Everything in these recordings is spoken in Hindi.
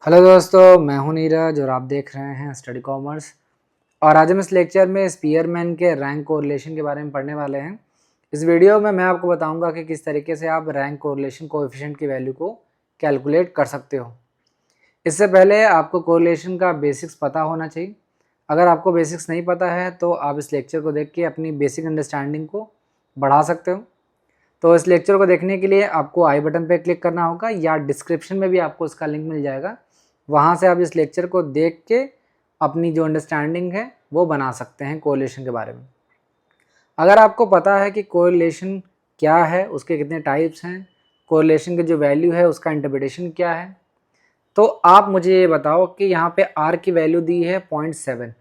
हेलो दोस्तों, मैं हूं नीरज और आप देख रहे हैं स्टडी कॉमर्स। और आज हम इस लेक्चर में स्पीयरमैन के रैंक कोरिलेशन के बारे में पढ़ने वाले हैं। इस वीडियो में मैं आपको बताऊंगा कि किस तरीके से आप रैंक कोरिलेशन कोएफिशिएंट की वैल्यू को कैलकुलेट कर सकते हो। इससे पहले आपको कोरिलेशन का बेसिक्स पता होना चाहिए। अगर आपको बेसिक्स नहीं पता है तो आप इस लेक्चर को देख के अपनी बेसिक अंडरस्टैंडिंग को बढ़ा सकते हो। तो इस लेक्चर को देखने के लिए आपको आई बटन पर क्लिक करना होगा या डिस्क्रिप्शन में भी आपको इसका लिंक मिल जाएगा। वहाँ से आप इस लेक्चर को देख के अपनी जो अंडरस्टैंडिंग है वो बना सकते हैं कोरिलेशन के बारे में। अगर आपको पता है कि कोरिलेशन क्या है, उसके कितने टाइप्स हैं, कोरिलेशन की जो वैल्यू है उसका इंटरप्रिटेशन क्या है, तो आप मुझे ये बताओ कि यहाँ पे R की वैल्यू दी है 0.7,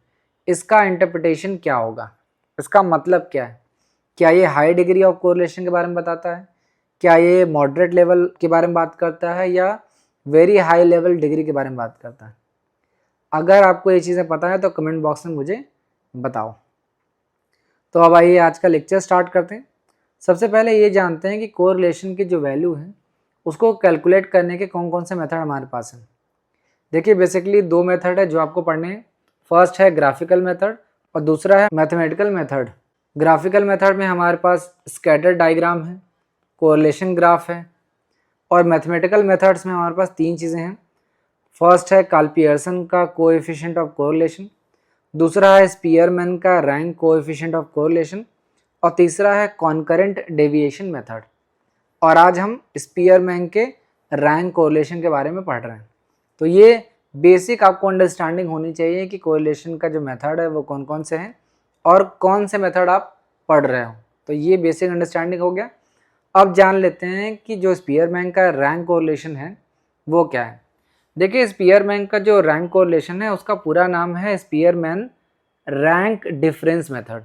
इसका इंटरप्रिटेशन क्या होगा, इसका मतलब क्या है। क्या ये हाई डिग्री ऑफ कोरिलेशन के बारे में बताता है, क्या ये मॉडरेट लेवल के बारे में बात करता है, या वेरी हाई लेवल डिग्री के बारे में बात करता है। अगर आपको ये चीज़ें पता है तो कमेंट बॉक्स में मुझे बताओ। तो अब आइए आज का लेक्चर स्टार्ट करते हैं। सबसे पहले ये जानते हैं कि कोरिलेशन की जो वैल्यू है उसको कैलकुलेट करने के कौन कौन से मेथड हमारे पास हैं। देखिए, बेसिकली दो मेथड है जो आपको पढ़ने हैं। फर्स्ट है ग्राफिकल मेथड और दूसरा है मैथमेटिकल मेथड। ग्राफिकल मेथड में हमारे पास स्कैटर डायग्राम है, कोरिलेशन ग्राफ है, और मैथमेटिकल मेथड्स में हमारे पास तीन चीज़ें हैं। फर्स्ट है कार्ल पियर्सन का कोएफिशिएंट ऑफ कोरिलेशन, दूसरा है स्पीयरमैन का रैंक कोएफिशिएंट ऑफ कोरिलेशन, और तीसरा है कॉन्करेंट डेविएशन मेथड। और आज हम स्पीयरमैन के रैंक कोरिलेशन के बारे में पढ़ रहे हैं। तो ये बेसिक आपको अंडरस्टैंडिंग होनी चाहिए कि कोरिलेशन का जो मेथड है वो कौन कौन से हैं और कौन से मेथड आप पढ़ रहे हो। तो ये बेसिक अंडरस्टैंडिंग हो गया। अब जान लेते हैं कि जो स्पीयरमैन का रैंक कोरिलेशन है वो क्या है। देखिए, स्पीयरमैन का जो रैंक कोरिलेशन है उसका पूरा नाम है Spearman rank difference method.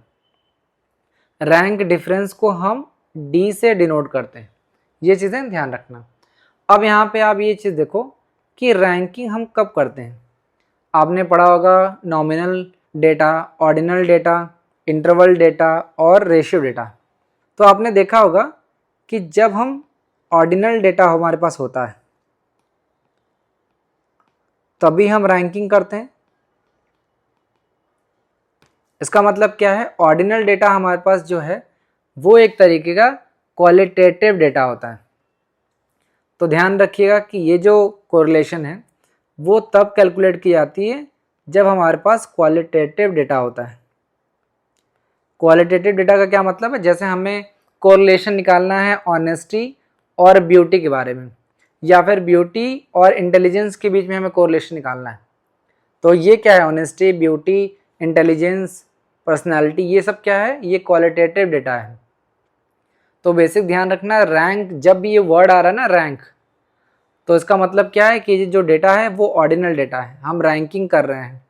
Rank difference को हम डी से डिनोट करते हैं, ये चीज़ें ध्यान रखना। अब यहाँ पे आप ये चीज़ देखो कि रैंकिंग हम कब करते हैं। आपने पढ़ा होगा nominal data, ordinal data, interval data और रेशियो डेटा। तो आपने देखा होगा कि जब हम ऑर्डिनल डेटा हमारे पास होता है तभी हम रैंकिंग करते हैं। इसका मतलब क्या है, ऑर्डिनल डेटा हमारे पास जो है वो एक तरीके का क्वालिटेटिव डेटा होता है। तो ध्यान रखिएगा कि ये जो कोरिलेशन है वो तब कैलकुलेट की जाती है जब हमारे पास क्वालिटेटिव डेटा होता है। क्वालिटेटिव डेटा का क्या मतलब है, जैसे हमें कोरिलेशन निकालना है ऑनेस्टी और ब्यूटी के बारे में, या फिर ब्यूटी और इंटेलिजेंस के बीच में हमें कोरिलेशन निकालना है। तो ये क्या है, ऑनेस्टी, ब्यूटी, इंटेलिजेंस, पर्सनालिटी, ये सब क्या है, ये क्वालिटेटिव डेटा है। तो बेसिक ध्यान रखना, रैंक जब भी ये वर्ड आ रहा है ना रैंक, तो इसका मतलब क्या है कि जो डेटा है वो ऑर्डिनल डेटा है, हम रैंकिंग कर रहे हैं।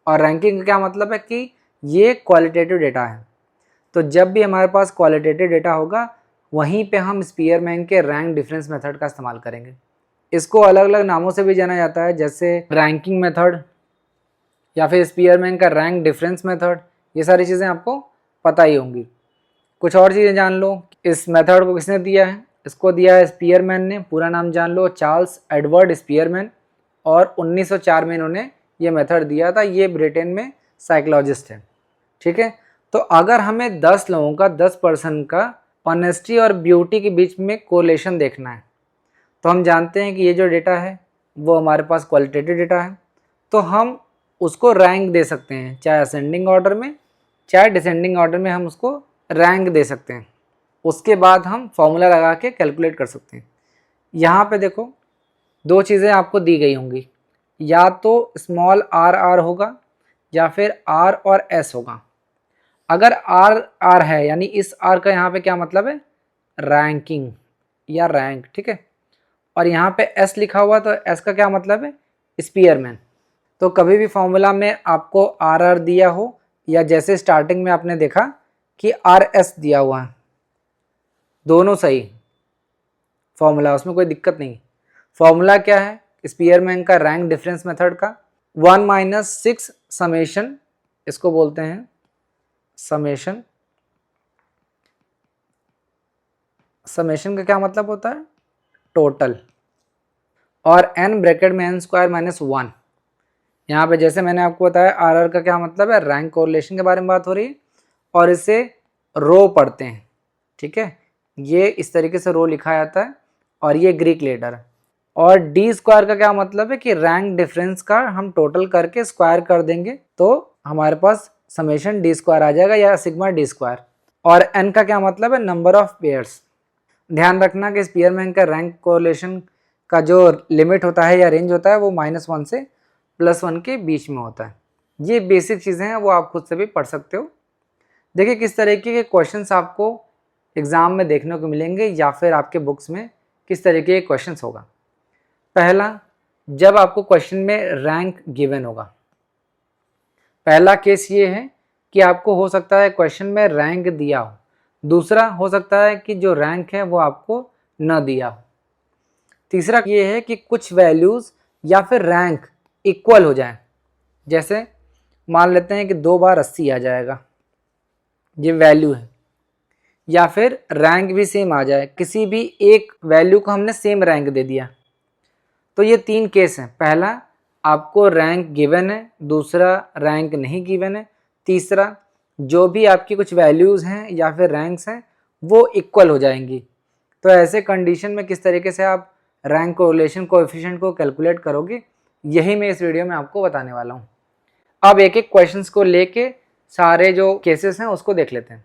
और रैंकिंग का क्या मतलब है कि ये क्वालिटेटिव डेटा है। तो जब भी हमारे पास क्वालिटेटिव डेटा होगा वहीं पे हम स्पीयरमैन के रैंक डिफरेंस मेथड का इस्तेमाल करेंगे। इसको अलग अलग नामों से भी जाना जाता है, जैसे रैंकिंग मेथड या फिर स्पीयरमैन का रैंक डिफरेंस मेथड। ये सारी चीज़ें आपको पता ही होंगी। कुछ और चीज़ें जान लो, इस मेथड को किसने दिया है। इसको दिया है स्पीयरमैन ने। पूरा नाम जान लो, चार्ल्स एडवर्ड स्पीयरमैन। और 1904 में इन्होंने ये मेथड दिया था। ये ब्रिटेन में साइकोलॉजिस्ट है, ठीक है। तो अगर हमें 10 लोगों का, 10% का ऑनेस्टी और ब्यूटी के बीच में कोरिलेशन देखना है, तो हम जानते हैं कि ये जो डेटा है वो हमारे पास क्वालिटेटिव डेटा है। तो हम उसको रैंक दे सकते हैं, चाहे असेंडिंग ऑर्डर में चाहे डिसेंडिंग ऑर्डर में हम उसको रैंक दे सकते हैं। उसके बाद हम फॉर्मूला लगा के कैलकुलेट कर सकते हैं। यहाँ पे देखो, दो चीज़ें आपको दी गई होंगी, या तो स्मॉल आर आर होगा या फिर आर और एस होगा। अगर आर आर है यानी इस आर का यहाँ पे क्या मतलब है, रैंकिंग या रैंक, ठीक है। और यहाँ पे एस लिखा हुआ तो एस का क्या मतलब है, स्पीयरमैन। तो कभी भी फॉर्मूला में आपको आर आर दिया हो, या जैसे स्टार्टिंग में आपने देखा कि आर एस दिया हुआ है, दोनों सही फॉर्मूला, उसमें कोई दिक्कत नहीं। फॉर्मूला क्या है स्पीयरमैन का रैंक डिफरेंस मेथड का, 1 - 6 समेशन, इसको बोलते हैं समेशन। समेशन का क्या मतलब होता है, टोटल। और n ब्रैकेट में n स्क्वायर माइनस 1। यहाँ पे जैसे मैंने आपको बताया RR का क्या मतलब है, रैंक कोरिलेशन के बारे में बात हो रही है और इसे रो पढ़ते हैं, ठीक है। ये इस तरीके से रो लिखा जाता है और ये ग्रीक लेटर है। और डी स्क्वायर का क्या मतलब है कि रैंक डिफरेंस का हम टोटल करके स्क्वायर कर देंगे तो हमारे पास समेशन डी स्क्वायर आ जाएगा या सिग्मा डी स्क्वायर। और एन का क्या मतलब है, नंबर ऑफ पेयर्स। ध्यान रखना कि स्पीयरमैन का रैंक कोरिलेशन का जो लिमिट होता है या रेंज होता है वो -1 से +1 के बीच में होता है। ये बेसिक चीज़ें हैं, वो आप खुद से भी पढ़ सकते हो। देखिए किस तरीके के क्वेश्चंस आपको एग्ज़ाम में देखने को मिलेंगे या फिर आपके बुक्स में किस तरीके के क्वेश्चंस होगा। पहला, जब आपको क्वेश्चन में रैंक गिवन होगा, पहला केस ये है कि आपको हो सकता है क्वेश्चन में रैंक दिया हो, दूसरा हो सकता है कि जो रैंक है वो आपको न दिया हो, तीसरा ये है कि कुछ वैल्यूज़ या फिर रैंक इक्वल हो जाए। जैसे मान लेते हैं कि 2 बार 80 आ जाएगा, ये वैल्यू है, या फिर रैंक भी सेम आ जाए, किसी भी एक वैल्यू को हमने सेम रैंक दे दिया। तो ये 3 केस हैं, पहला आपको रैंक गिवन है, दूसरा रैंक नहीं गिवन है, तीसरा जो भी आपकी कुछ वैल्यूज़ हैं या फिर रैंक्स हैं वो इक्वल हो जाएंगी। तो ऐसे कंडीशन में किस तरीके से आप रैंक कोरिलेशन कोएफिशिएंट को कैलकुलेट करोगे, यही मैं इस वीडियो में आपको बताने वाला हूँ। अब एक एक क्वेश्चंस को लेके सारे जो केसेस हैं उसको देख लेते हैं।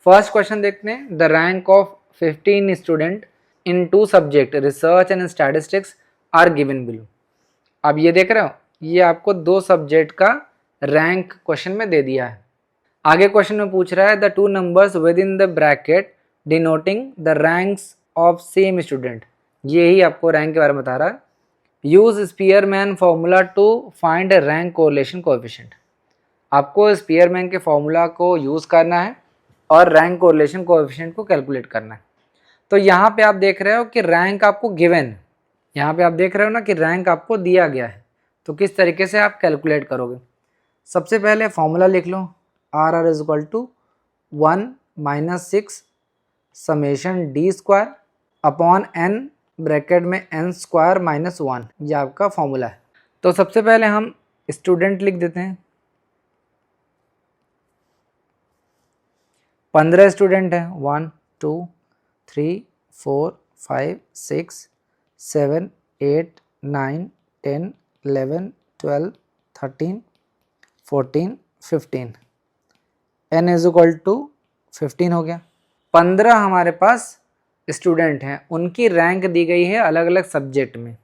फर्स्ट क्वेश्चन देखते हैं, the rank of 15 student in 2 subject research and statistics are given below. अब ये देख रहे हो, ये आपको 2 सब्जेक्ट का रैंक क्वेश्चन में दे दिया है। आगे क्वेश्चन में पूछ रहा है the 2 numbers with in the bracket denoting the ranks of same student. ये ही आपको रैंक के बारे में बता रहा है। Use Spearman formula to find rank correlation coefficient. आपको स्पीयरमैन के फॉर्मूला को यूज़ करना है और रैंक कोरिलेशन कोएफिशिएंट को कैलकुलेट करना है। तो यहाँ पे आप देख रहे हो कि रैंक आपको गिवन, यहाँ पे आप देख रहे हो ना कि रैंक आपको दिया गया है, तो किस तरीके से आप कैलकुलेट करोगे। सबसे पहले फॉर्मूला लिख लो, RR is equal to 1 - 6 summation d square upon n bracket में n स्क्वायर माइनस 1, ये आपका फॉर्मूला है। तो सबसे पहले हम स्टूडेंट लिख देते हैं, 15 स्टूडेंट हैं, 1 2 3 4 5 6 7 8 9 10 11 12 13 14 15, n इज इक्वल टू 15 हो गया। 15 हमारे पास स्टूडेंट हैं, उनकी रैंक दी गई है अलग अलग सब्जेक्ट में।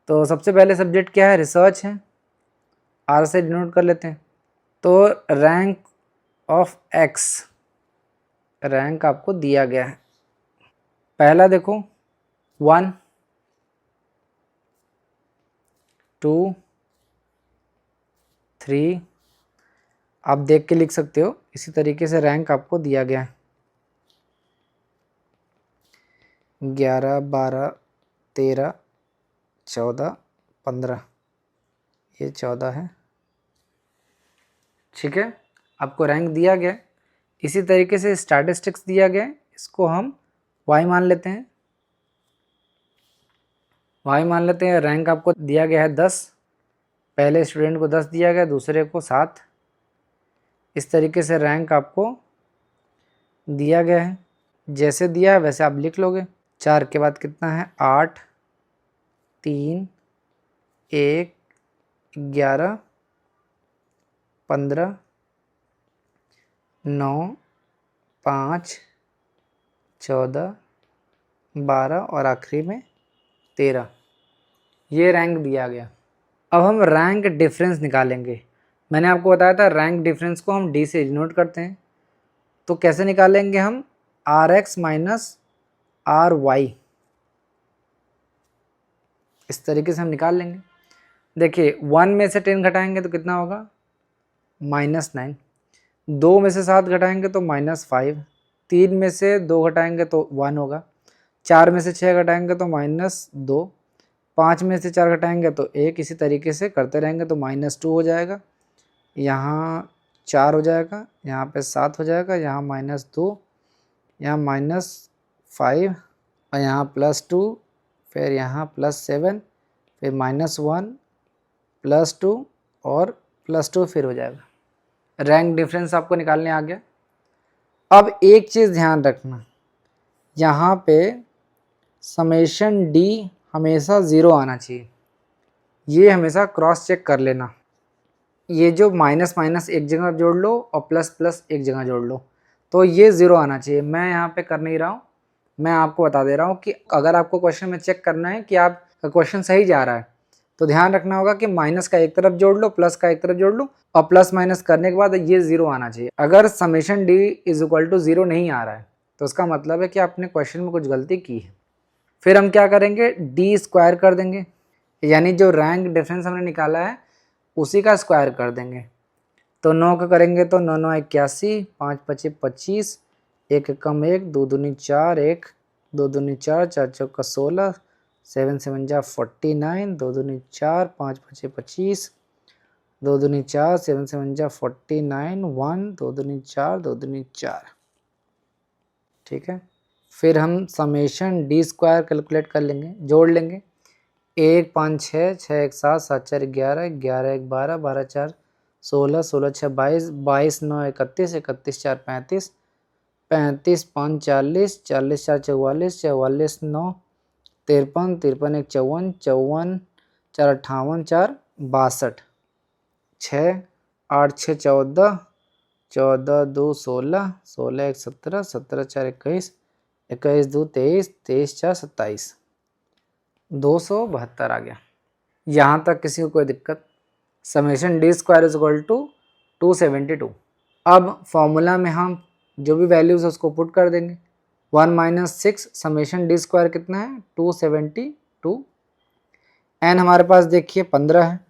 तो सबसे पहले सब्जेक्ट क्या है, रिसर्च है, R से डिनोट कर लेते हैं। तो रैंक ऑफ x, रैंक आपको दिया गया है। पहला देखो 1 2 3, आप देख के लिख सकते हो, इसी तरीके से रैंक आपको दिया गया है। 11 12 13 14 15, ये 14 है, ठीक है, आपको रैंक दिया गया। इसी तरीके से स्टैटिस्टिक्स दिया गया, इसको हम y मान लेते हैं, y मान लेते हैं। रैंक आपको दिया गया है 10, पहले स्टूडेंट को 10 दिया गया, दूसरे को 7। इस तरीके से रैंक आपको दिया गया है, जैसे दिया है वैसे आप लिख लोगे। 4 के बाद कितना है, 8 3 1 11 15 9 5 14 12 और आखिरी में 13, ये रैंक दिया गया। अब हम रैंक डिफरेंस निकालेंगे। मैंने आपको बताया था रैंक डिफरेंस को हम डी से डिनोट करते हैं, तो कैसे निकालेंगे हम, RX माइनस RY, इस तरीके से हम निकाल लेंगे। देखिए 1 में से 10 घटाएंगे तो कितना होगा, -9, 2 में से 7 घटाएंगे तो -5, 3 में से 2 घटाएंगे तो 1 होगा, 4 में से 6 घटाएंगे तो -2, 5 में से 4 घटाएंगे तो 1, इसी तरीके से करते रहेंगे तो -2 हो जाएगा, यहाँ 4 हो जाएगा, यहाँ पे 7 हो जाएगा, यहाँ -2, यहाँ -5 और यहाँ +2, फिर यहाँ +7, फिर -1 +2 और +2 फिर हो जाएगा। रैंक डिफरेंस आपको निकालने आ गया। अब एक चीज़ ध्यान रखना, यहाँ पे समेशन डी हमेशा 0 आना चाहिए, ये हमेशा क्रॉस चेक कर लेना। ये जो माइनस माइनस एक जगह जोड़ लो और प्लस प्लस एक जगह जोड़ लो, तो ये 0 आना चाहिए। मैं यहाँ पे कर नहीं रहा हूँ, मैं आपको बता दे रहा हूँ कि अगर आपको क्वेश्चन में चेक करना है कि आपका क्वेश्चन सही जा रहा है, तो ध्यान रखना होगा कि माइनस का एक तरफ जोड़ लो, प्लस का एक तरफ जोड़ लो, और प्लस माइनस करने के बाद ये 0 आना चाहिए। अगर summation d is equal to 0 नहीं आ रहा है तो उसका मतलब है कि आपने क्वेश्चन में कुछ गलती की है। फिर हम क्या करेंगे, डी स्क्वायर कर देंगे, यानी जो रैंक डिफरेंस हमने निकाला है उसी का स्क्वायर कर देंगे। तो 9 का करेंगे तो 9 9 81, 5 5 25, 1 कम 1, 2 दूनी 4, 1 2 दूनी 4, 4 चौका 16, 7 7 जा 49, 2 दूनी 4, 5 5 25, 2 दूनी 4, 7 7 जा 49, 1 2 दूनी 4, 2 दूनी 4। ठीक है, फिर हम समेशन डी स्क्वायर कैलकुलेट कर लेंगे, जोड़ लेंगे। 1 5 6, 6 1 7, 7 4 11, 11 1 12, 12 4 16, 16 6 22, 22 9 31, 31 4 35, 35 5 40, 40 4 44, 44 9 53, 53 1 54, 54 4 58, 4 62, 6 8 6 14, 14 2 16, 16 1 17, 17 4 21, 21 2 23, 23 4 27, 272 आ गया। यहाँ तक किसी को कोई दिक्कत? Summation d square is equal to 272। अब फॉर्मूला में हम जो भी वैल्यूज है उसको पुट कर देंगे। 1 - 6 समेशन डी स्क्वायर कितना है, 272। एन हमारे पास देखिए 15 है,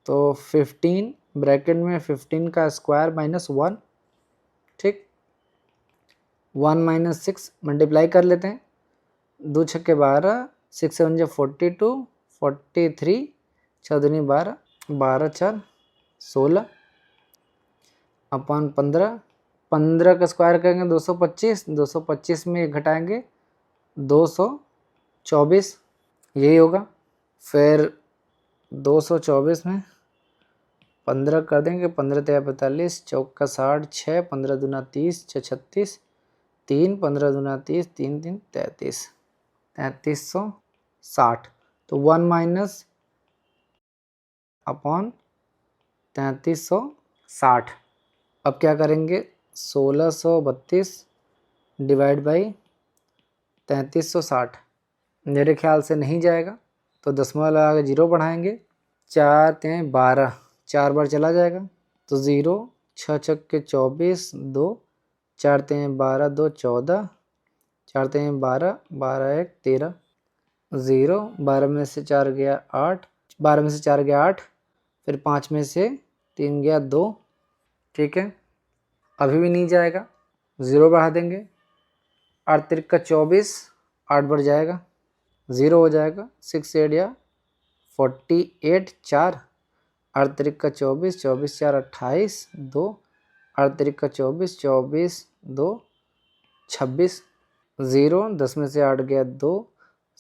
तो 15 ब्रैकेट में 15 का स्क्वायर -1। ठीक, 1 - 6 मल्टीप्लाई कर लेते हैं, 2 छक्के 12, 6 7 जा 42, 43, 6 दूनी 12, 12 4 16 अपॉन 15, 15 का स्क्वायर करेंगे 225, 225 में घटाएंगे 224, यही होगा। फिर 224 में 15 कर देंगे, 15 3 45, चौका 60, 6 15 दूना 30, 6 36, 3 15 दूना 30, 3 3 33, 3360। तो 1 - अपॉन 3360। अब क्या करेंगे, 1632 डिवाइड बाई 3360। मेरे ख्याल से नहीं जाएगा, तो दशमलव लगा के 0 बढ़ाएंगे। 4 3 12, 4 बार चला जाएगा तो 0, 6 छक्के 24, 2 4 3 12, 2 14, 4 3 12, 12 1 13, 0 12 में से 4 गया 8, 12 में से 4 गया 8, फिर 5 में से 3 गया 2। ठीक है, अभी भी नहीं जाएगा, 0 बढ़ा देंगे। 8 3 का 24, 8 बढ़ जाएगा, 0 हो जाएगा। 6 8 या 48, 4 8 3 का 24, 24 4 28, 2 8 3 का 24, 24 2 26, 0 10 में से 8 गया 2,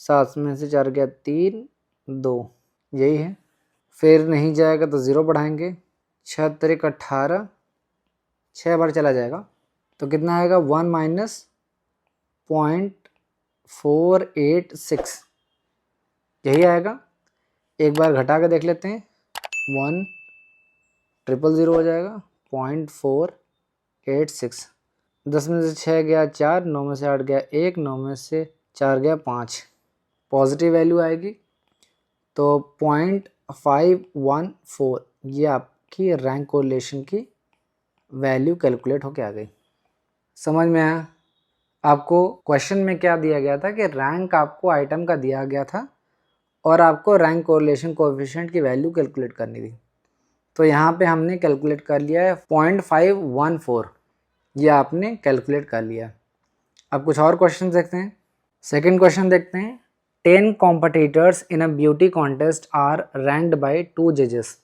7 में से 4 गया 3 2, यही है। फिर नहीं जाएगा तो 0 बढ़ाएंगे। 6 3 18, 6 बार चला जाएगा तो कितना आएगा, 1 - 0.486, यही आएगा। एक बार घटा के देख लेते हैं, 1 000 हो जाएगा, 0.486। 10 में से 6 गया 4, 9 में से 8 गया 1, 9 में से 4 गया 5, पॉजिटिव वैल्यू आएगी। तो 0.514 ये आपकी रैंक कोरिलेशन की वैल्यू कैलकुलेट होके आ गई। समझ में आया? आपको क्वेश्चन में क्या दिया गया था कि रैंक आपको आइटम का दिया गया था और आपको रैंक कोरिलेशन कोएफिशिएंट की वैल्यू कैलकुलेट करनी थी। तो यहाँ पे हमने कैलकुलेट कर लिया है 0.514, ये आपने कैलकुलेट कर लिया। अब कुछ और क्वेश्चन देखते हैं। सेकंड क्वेश्चन देखते हैं। 10 competitors in a beauty contest are ranked by 2 जजेस।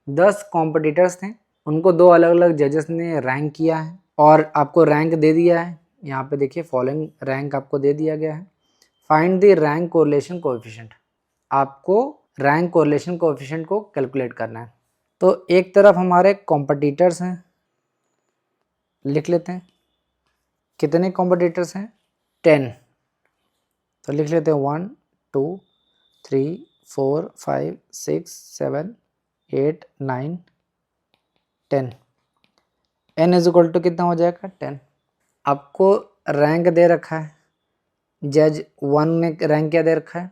10 कॉम्पिटिटर्स थे, उनको 2 अलग अलग जजेस ने रैंक किया है और आपको रैंक दे दिया है। यहाँ पे देखिए फॉलोइंग रैंक आपको दे दिया गया है। Find the rank correlation coefficient, आपको रैंक कोरिलेशन कोएफिशिएंट को कैलकुलेट करना है। तो एक तरफ हमारे कॉम्पिटिटर्स हैं, लिख लेते हैं। कितने कॉम्पिटिटर्स हैं? 10। तो लिख लेते हैं 1 2 3 4 5 6 7 8 9 10। n इज इक्वल टू कितना हो जाएगा? 10। आपको रैंक दे रखा है, जज 1 ने रैंक क्या दे रखा है?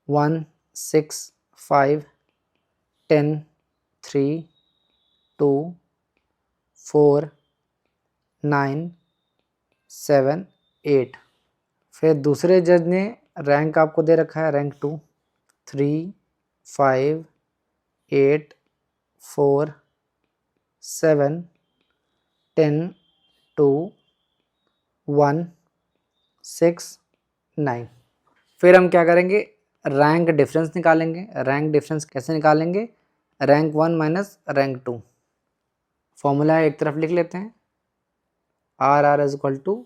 1 6 5 10 3 2 4 9 7 8। फिर दूसरे जज ने रैंक आपको दे रखा है रैंक 2 3 5 8 4 7 10 2 1 6 9। फिर हम क्या करेंगे? रैंक डिफरेंस निकालेंगे। रैंक डिफरेंस कैसे निकालेंगे? Rank 1 minus rank 2। फॉर्मूला एक तरफ लिख लेते हैं, R R is equal to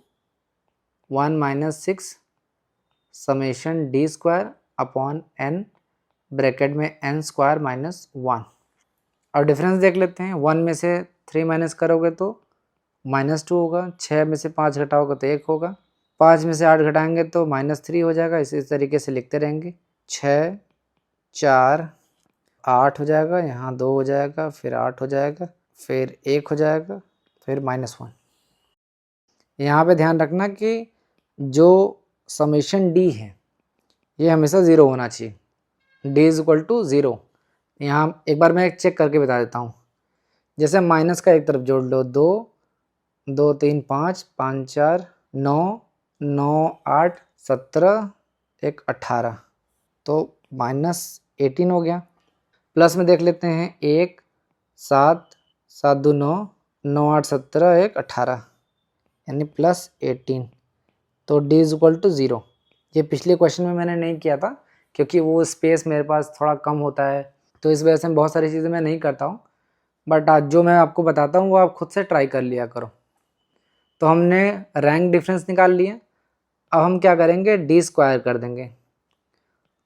1 minus 6 summation d square upon n, bracket में एन स्क्वायर माइनस 1। और डिफरेंस देख लेते हैं। 1 में से 3 माइनस करोगे तो -2 होगा, 6 में से 5 घटाओगे तो 1 होगा, 5 में से 8 घटाएंगे तो -3 हो जाएगा। इसी तरीके से लिखते रहेंगे। 6 4 8 हो जाएगा, यहाँ 2 हो जाएगा, फिर 8 हो जाएगा, फिर 1 हो जाएगा, फिर -1। यहाँ पे ध्यान रखना कि जो समेशन डी है ये हमेशा 0 होना चाहिए। D is equal to 0। यहाँ एक बार मैं चेक करके बता देता हूँ। जैसे माइनस का एक तरफ जोड़ लो, 2 2 3 5 5 4 9 9 8 17 1 18, तो -18 हो गया। प्लस में देख लेते हैं, 1 7 7 2 9 9 8 17 1 18, यानी +18। तो डी इज इक्वल टू 0। ये पिछले क्वेश्चन में मैंने नहीं किया था क्योंकि वो स्पेस मेरे पास थोड़ा कम होता है, तो इस वजह से बहुत सारी चीज़ें मैं नहीं करता हूँ। बट आज जो मैं आपको बताता हूँ वो आप खुद से ट्राई कर लिया करो। तो हमने रैंक डिफरेंस निकाल लिया। अब हम क्या करेंगे? डी स्क्वायर कर देंगे।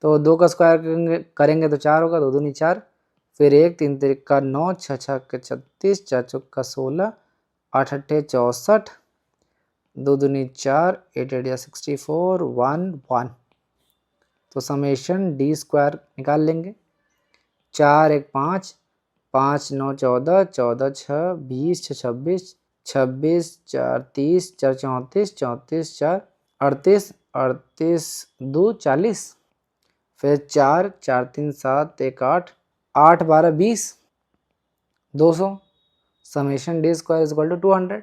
तो 2 का स्क्वायर करेंगे तो 4 होगा, 2 दूनी 4, फिर 1 3 तिरिका 9 6 छक्के 36 4 चौका 16 8 अट्ठे 64 2 दूनी 4 8 8 64 1 1। तो समेशन डी स्क्वायर निकाल लेंगे। 4 1 5 5 9 14 14 6 20 6 26 26 4 30 4 34 34 4 38 38 2 40, फिर 4 4 3 7 1 8 8 12 20 200। Summation d square is equal to 200।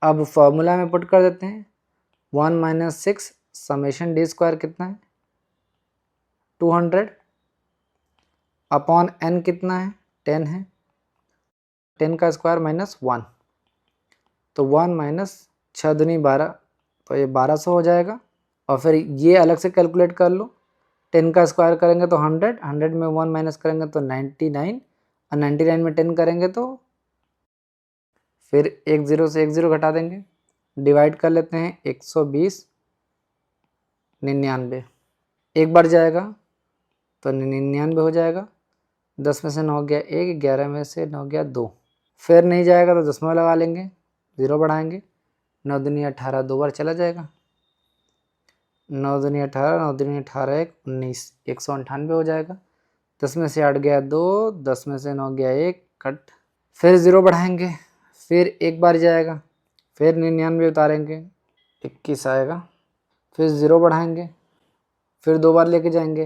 अब फॉर्मूला में पुट कर देते हैं। 1 माइनस 6 समेशन डी स्क्वायर कितना है? 200 अपॉन एन कितना है? 10 है। 10 का स्क्वायर -1, तो 1 माइनस 6 दूनी 12, तो ये 1200 हो जाएगा। और फिर ये अलग से कैलकुलेट कर लो। 10 का स्क्वायर करेंगे तो 100, 100 में 1 माइनस करेंगे तो 99, और 99 में 10 करेंगे तो फिर एक 0 से एक 0 घटा देंगे। डिवाइड कर लेते हैं, 120 99, एक बार जाएगा तो 99 हो जाएगा। 10 में से 9 गया 1, 11 में से 9 गया 2, फिर नहीं जाएगा तो 10 में लगा लेंगे, 0 बढ़ाएंगे। 9 दूनी 18, 2 बार चला जाएगा। 9 दूनी 18 9 दूनी 18 1 19, 198 हो जाएगा। 10 में से 8 गया 2, 10 में से 9 गया 1, कट। फिर 0 बढ़ाएंगे, फिर एक बार जाएगा, फिर 99 उतारेंगे, 21 आएगा। फिर 0 बढ़ाएंगे, फिर 2 बार लेके जाएंगे,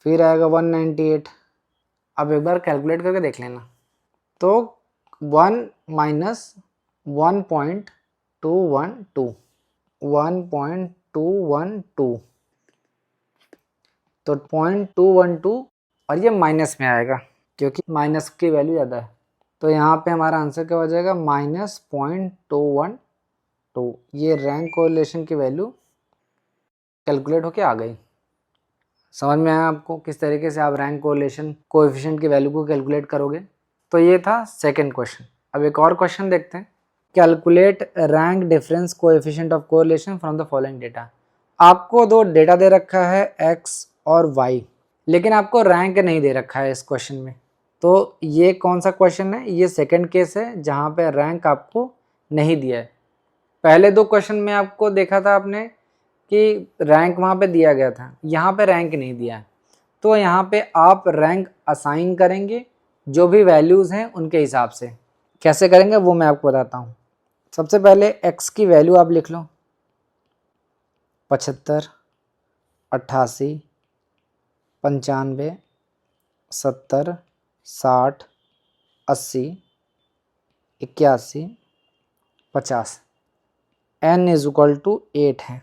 फिर आएगा 198। अब एक बार कैलकुलेट करके देख लेना। तो 1 माइनस 1.212 1.212, तो 0.212, और ये माइनस में आएगा क्योंकि माइनस की वैल्यू ज़्यादा है। तो यहाँ पे हमारा आंसर क्या हो जाएगा? -0.212। ये रैंक कोरिलेशन की वैल्यू कैलकुलेट होके आ गई। समझ में आया आपको किस तरीके से आप रैंक कोरिलेशन कोएफिशिएंट की वैल्यू को कैलकुलेट करोगे? तो ये था सेकंड क्वेश्चन। अब एक और क्वेश्चन देखते हैं। Calculate rank difference coefficient of correlation from the following data. आपको दो डेटा दे रखा है x और y। लेकिन आपको रैंक नहीं दे रखा है इस क्वेश्चन में। तो ये कौन सा क्वेश्चन है? ये सेकंड केस है जहाँ पे रैंक आपको नहीं दिया है। पहले दो क्वेश्चन में आपको देखा था आपने कि रैंक वहाँ पे दिया गया था, यहाँ पे रैंक नहीं दिया है। तो यहाँ पे आप रैंक असाइन करेंगे जो भी वैल्यूज़ हैं उनके हिसाब से। कैसे करेंगे वो मैं आपको बताता हूँ। सबसे पहले x की वैल्यू आप लिख लो, 75, 88, 95, 70, 60, 80, 81, 50। n इज इक्वल टू 8 है।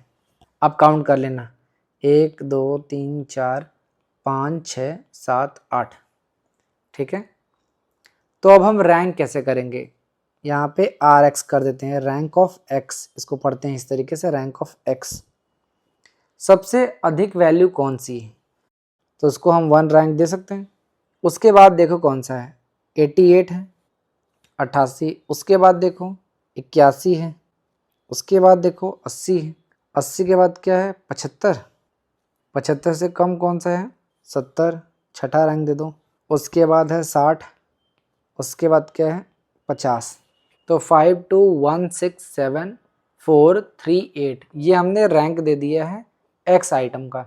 अब काउंट कर लेना, 1 2 3 4 5 6 7 8। ठीक है, तो अब हम रैंक कैसे करेंगे? यहाँ पे आर एक्स कर देते हैं, रैंक ऑफ एक्स, इसको पढ़ते हैं इस तरीके से, रैंक ऑफ एक्स। सबसे अधिक वैल्यू कौन सी है? तो उसको हम 1 रैंक दे सकते हैं। उसके बाद देखो कौन सा है, 88 है, 88, उसके बाद देखो 81 है, उसके बाद देखो 80 है, 80 के बाद क्या है 75, 75 से कम कौन सा है 70, छठा रैंक दे दो। उसके बाद है 60, उसके बाद क्या है 50। तो 5 2 1 6 7 4 3 8 ये हमने रैंक दे दिया है एक्स आइटम का।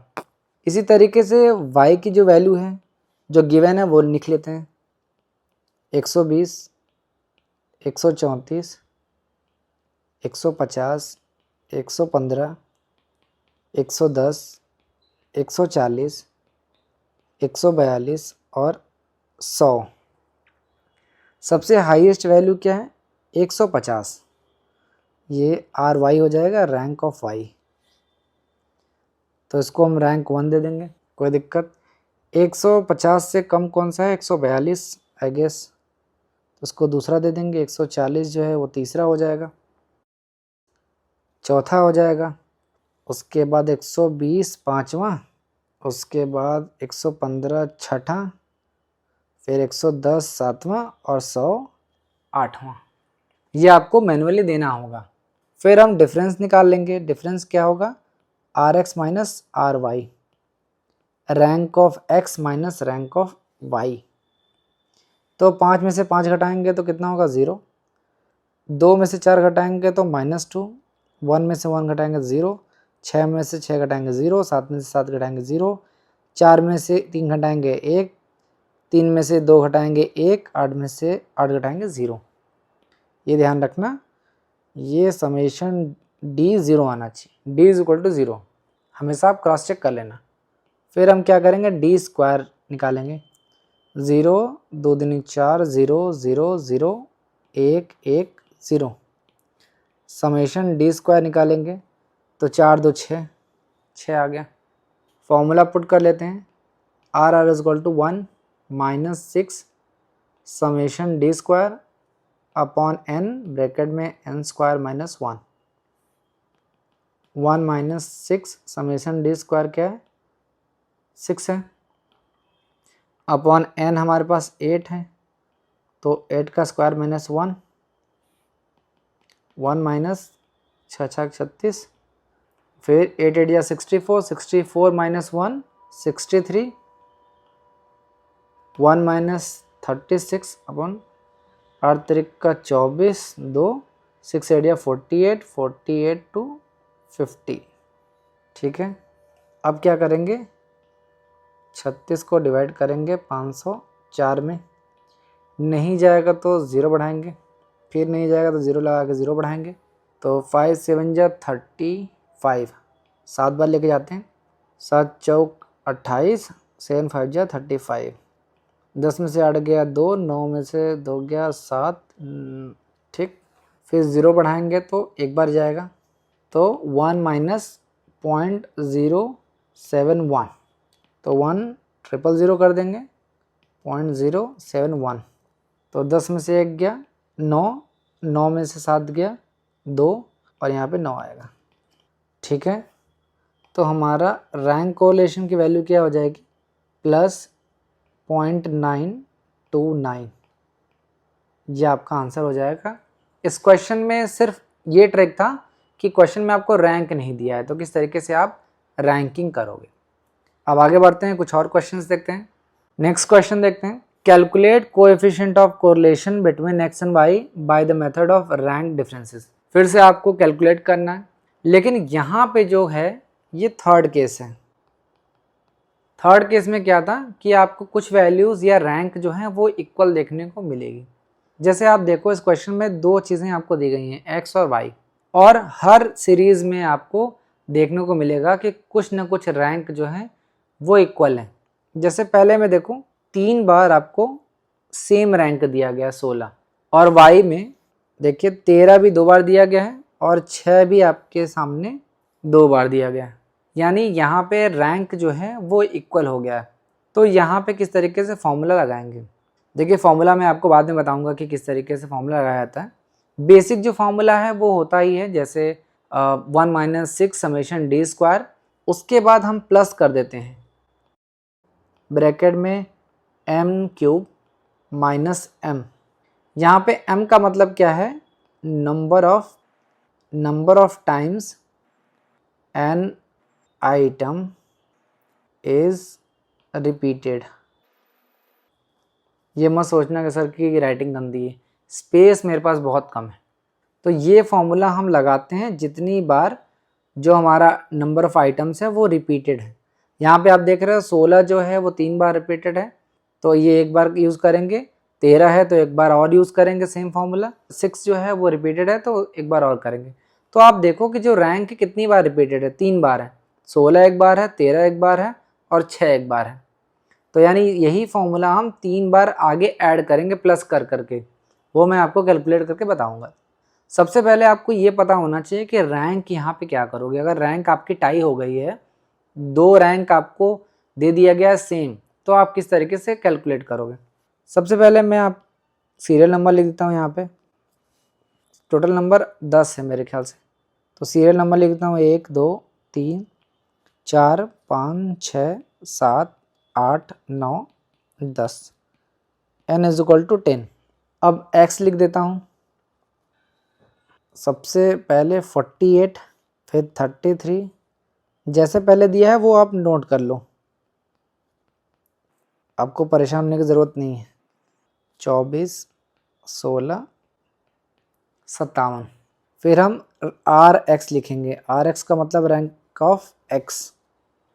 इसी तरीके से वाई की जो वैल्यू है जो गिवन है वो लिख लेते हैं, 120, 134, 150, 115, 110, 140, 142 और 100। सबसे हाईएस्ट वैल्यू क्या है 150, ये आर वाई हो जाएगा, रैंक ऑफ वाई। तो इसको हम रैंक 1 दे देंगे, कोई दिक्कत। 150 से कम कौन सा है 142 आई गेस, तो उसको दूसरा दे देंगे। 140 जो है वो तीसरा हो जाएगा, चौथा हो जाएगा। उसके बाद 120 पाँचवा, उसके बाद 115 छठा, फिर 110 सातवां और 100 आठवां। ये आपको मैनुअली देना होगा। फिर हम डिफरेंस निकाल लेंगे। डिफरेंस क्या होगा, R X minus R Y, rank of X minus rank of Y. तो 5 में से 5 घटाएंगे तो कितना होगा 0, 2 में से 4 घटाएंगे तो -2, 1 में से 1 घटाएंगे 0, 6 में से 6 घटाएंगे 0, 7 में से 7 घटाएंगे 0, 4 में से 3 घटाएंगे 1, 3 में से 2 घटाएंगे 1, 8 में से 8 घटाएंगे 0। ये ध्यान रखना, ये समेशन डी 0 आना चाहिए, डी इज इक्वल टू 0, हमेशा आप क्रॉस चेक कर लेना। फिर हम क्या करेंगे, डी स्क्वायर निकालेंगे, 0 2 दूनी 4, 0 0 0 1 1 0। समेशन डी स्क्वायर निकालेंगे तो 4 2 6, 6 आ गया। फॉर्मूला पुट कर लेते हैं, R R is equal to 1 minus 6 summation d square upon n, bracket में n square minus 1, 1 minus 6 summation d square क्या है 6 है, अपॉन एन हमारे पास 8 है, तो 8 का स्क्वायर माइनस 1, 1 माइनस 6 6 36, फिर 8 8 या 64, 64 माइनस 1 63, 1 माइनस 36 अपॉन 8 तरीक का 24, 2 6 8 या 48, 48 टू 50। ठीक है, अब क्या करेंगे, 36 को डिवाइड करेंगे 504 में, नहीं जाएगा तो 0 बढ़ाएंगे, फिर नहीं जाएगा तो 0 लगा के 0 बढ़ाएंगे। तो 5 7 जा 35, 7 बार लेके जाते हैं, 7 चौक 28, 7 5 जा 35, 10 में से 8 गया 2, 9 में से 2 गया 7, ठीक। फिर 0 बढ़ाएंगे तो एक बार जाएगा, तो 1 माइनस 0.071, तो 1 000 कर देंगे, 0.071। तो 10 में से 1 गया 9, 9 में से 7 गया 2 और यहाँ पे 9 आएगा। ठीक है, तो हमारा रैंक कोरिलेशन की वैल्यू क्या हो जाएगी, +0.929। ये आपका आंसर हो जाएगा। इस क्वेश्चन में सिर्फ ये ट्रिक था कि क्वेश्चन में आपको रैंक नहीं दिया है, तो किस तरीके से आप रैंकिंग करोगे। अब आगे बढ़ते हैं, कुछ और क्वेश्चंस देखते हैं। नेक्स्ट क्वेश्चन देखते हैं, calculate coefficient of correlation between X and Y by the method of rank differences. फिर से आपको कैलकुलेट करना है, लेकिन यहाँ पे जो है ये थर्ड केस है। थर्ड केस में क्या था कि आपको कुछ वैल्यूज़ या रैंक जो है वो इक्वल देखने को मिलेगी। जैसे आप देखो इस क्वेश्चन में दो चीज़ें आपको दी गई हैं, एक्स और वाई, और हर सीरीज़ में आपको देखने को मिलेगा कि कुछ ना कुछ रैंक जो है वो इक्वल है। जैसे पहले में देखो 3 बार आपको सेम रैंक दिया गया 16, और वाई में देखिए 13 भी 2 बार दिया गया है और 6 भी आपके सामने 2 बार दिया गया है, यानी यहाँ पे रैंक जो है वो इक्वल हो गया है। तो यहाँ पे किस तरीके से फॉर्मूला लगाएंगे, देखिए फॉर्मूला मैं आपको बाद में बताऊंगा कि किस तरीके से फॉर्मूला लगाया जाता है। बेसिक जो फॉर्मूला है वो होता ही है, जैसे 1 - 6 समेशन डी स्क्वायर, उसके बाद हम प्लस कर देते हैं ब्रैकेट में m³ माइनस m। यहाँ पे m का मतलब क्या है, number of times an item is repeated. ये मत सोचना कि सर की राइटिंग गंदी है, स्पेस मेरे पास बहुत कम है। तो ये फॉर्मूला हम लगाते हैं जितनी बार जो हमारा नंबर ऑफ़ आइटम्स है वो रिपीटेड है। यहाँ पे आप देख रहे हो 16 जो है वो 3 बार रिपीटेड है, तो ये एक बार यूज़ करेंगे। 13 है तो एक बार और यूज़ करेंगे सेम फार्मूला। 6 जो है वो रिपीटेड है तो एक बार और करेंगे। तो आप देखो कि जो रैंक कितनी बार रिपीटेड है, 3 बार है। 16 एक बार है, 13 एक बार है और 6 एक बार है। तो यानी यही फॉर्मूला हम 3 बार आगे ऐड करेंगे प्लस कर करके, वो मैं आपको कैलकुलेट करके बताऊंगा। सबसे पहले आपको ये पता होना चाहिए कि रैंक यहाँ पे क्या करोगे। अगर रैंक आपकी टाई हो गई है, 2 रैंक आपको दे दिया गया है सेम, तो आप किस तरीके से कैलकुलेट करोगे। सबसे पहले मैं आप सीरियल नंबर लिख देता हूँ। यहाँ पे टोटल नंबर 10 है मेरे ख्याल से, तो सीरियल नंबर लिख देता हूँ 1 2 3 4 5 6 7 8 9 10, n = 10। अब x लिख देता हूँ, सबसे पहले 48, फिर 33, जैसे पहले दिया है वो आप नोट कर लो, आपको परेशान होने की ज़रूरत नहीं है। 24 16 57, फिर हम RX लिखेंगे। RX का मतलब रैंक ऑफ x।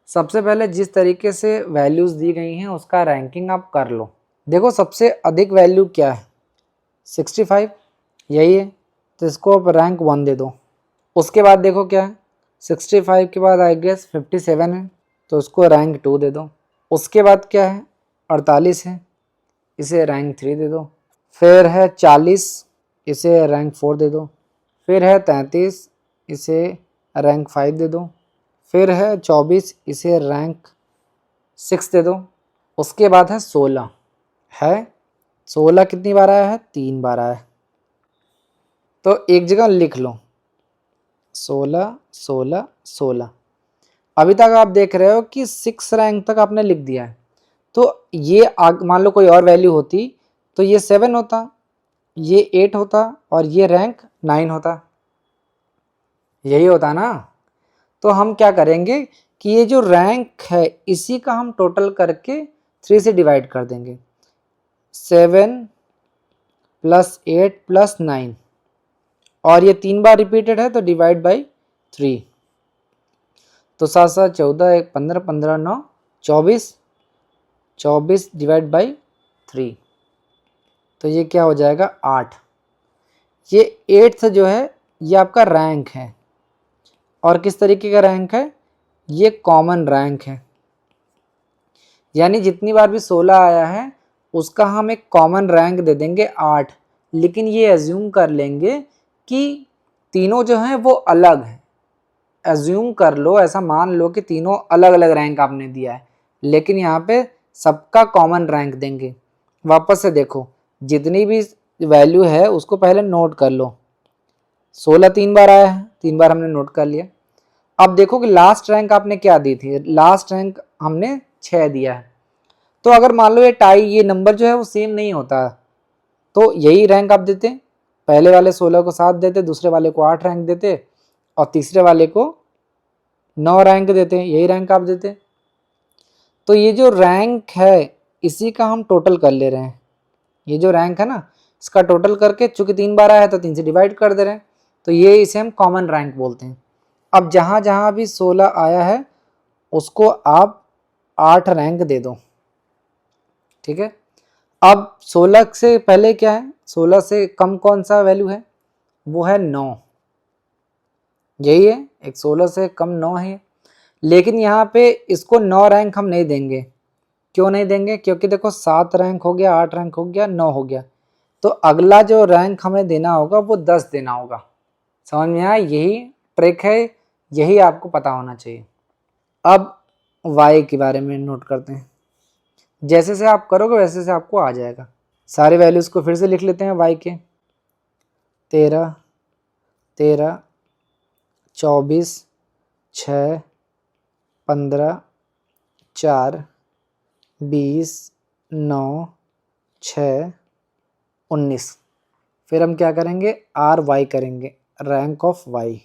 सबसे पहले जिस तरीके से वैल्यूज़ दी गई हैं उसका रैंकिंग आप कर लो। देखो सबसे अधिक वैल्यू क्या है, 65 यही है, तो इसको आप रैंक 1 दे दो। उसके बाद देखो क्या है, 65 के बाद आई गेस 57 है, तो उसको रैंक 2 दे दो। उसके बाद क्या है, 48 है, इसे रैंक 3 दे दो। फिर है 40, इसे रैंक 4 दे दो। फिर है 33, इसे रैंक 5 दे दो। फिर है 24, इसे रैंक 6 दे दो। उसके बाद है 16 है, 16 कितनी बार आया है, 3 बार आया है, तो एक जगह लिख लो 16 16 16। अभी तक आप देख रहे हो कि 6 रैंक तक आपने लिख दिया है। तो ये मान लो कोई और वैल्यू होती तो ये 7 होता, ये 8 होता और ये रैंक 9 होता, यही होता ना। तो हम क्या करेंगे कि ये जो रैंक है इसी का हम टोटल करके 3 से डिवाइड कर देंगे। 7 + 8 + 9, और ये 3 बार रिपीटेड है तो डिवाइड बाई 3, तो 7 7 14 1 15 15 9 24, 24 डिवाइड बाई 3, तो ये क्या हो जाएगा 8। ये 8th जो है ये आपका रैंक है, और किस तरीके का रैंक है, ये कॉमन रैंक है। यानी जितनी बार भी 16 आया है उसका हम एक कॉमन रैंक दे देंगे 8, लेकिन ये एज्यूम कर लेंगे कि तीनों जो हैं वो अलग हैं। एज्यूम कर लो, ऐसा मान लो कि तीनों अलग अलग रैंक आपने दिया है, लेकिन यहाँ पे सबका कॉमन रैंक देंगे। वापस से देखो, जितनी भी वैल्यू है उसको पहले नोट कर लो। 16 3 बार आया है, 3 बार हमने नोट कर लिया। अब देखो कि लास्ट रैंक आपने क्या दी थी, लास्ट रैंक हमने 6 दिया है। तो अगर मान लो ये टाई, ये नंबर जो है वो सेम नहीं होता, तो यही रैंक आप देते, पहले वाले 16 को 7 देते, दूसरे वाले को 8 रैंक देते और तीसरे वाले को 9 रैंक देते हैं, यही रैंक आप देते। तो ये जो रैंक है इसी का हम टोटल कर ले रहे हैं। ये जो रैंक है ना इसका टोटल करके, चूंकि 3 बार आया है तो 3 से डिवाइड कर दे रहे हैं, तो ये इसे हम कॉमन रैंक बोलते हैं। अब जहाँ जहाँ भी 16 आया है उसको आप 8 रैंक दे दो, ठीक है। अब 16 से पहले क्या है, 16 से कम कौन सा वैल्यू है, वो है 9, यही है, एक 16 से कम 9 है। लेकिन यहाँ पे इसको 9 रैंक हम नहीं देंगे। क्यों नहीं देंगे, क्योंकि देखो 7 रैंक हो गया, 8 रैंक हो गया, 9 हो गया, तो अगला जो रैंक हमें देना होगा वो 10 देना होगा। समझ में आया, यही ट्रिक है, यही आपको पता होना चाहिए। अब y के बारे में नोट करते हैं। जैसे से आप करोगे वैसे से आपको आ जाएगा। सारे वैल्यूज़ को फिर से लिख लेते हैं y के। 13, 13, 24, 6, 15, 4, 20, 9, 6, 19। फिर हम क्या करेंगे, आर वाई करेंगे, रैंक ऑफ वाई।